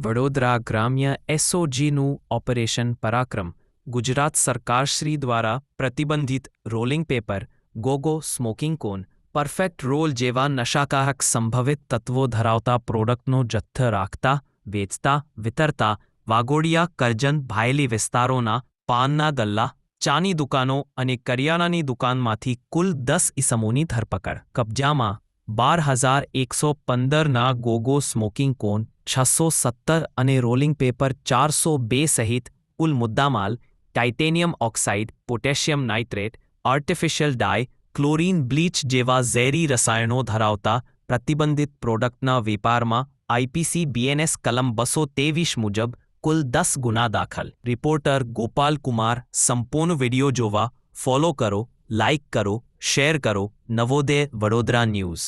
વડોદરા ગ્રામ્ય એસઓજીનું ઓપરેશન પરાક્રમ ગુજરાત સરકારશ્રી દ્વારા પ્રતિબંધિત રોલિંગ પેપર, ગોગો, સ્મોકિંગ કોન, પરફેક્ટ રોલ જેવા નશાકારક સંભવિત તત્વો ધરાવતા પ્રોડક્ટનો જથ્થો રાખતા, વેચતા, વિતરતા વાઘોડિયા કરજણ ભાયલી વિસ્તારોના પાનના ગલ્લા, ચાની દુકાનો અને કરિયાણાની દુકાનમાંથી કુલ 10 ઇસમોની ધરપકડ. કબજામાં 12,115ના ગોગો સ્મોકિંગ કોન, 617 અને રોલિંગ પેપર 402 સહિત કુલ મુદ્દામાલ titanium oxide, potassium nitrate, artificial dye, chlorine bleach જેવા ઝેરી રસાયણો ધરાવતા પ્રતિબંધિત પ્રોડક્ટના વેપારમાં આઈપીસી બીએનએસ કલમ 223 મુજબ કુલ 10 ગુના દાખલ. રિપોર્ટર ગોપાલ કુમાર. સંપૂર્ણ વિડિયો જોવા ફોલો કરો, લાઇક કરો, શેર કરો. નવોદય વડોદરા ન્યૂઝ.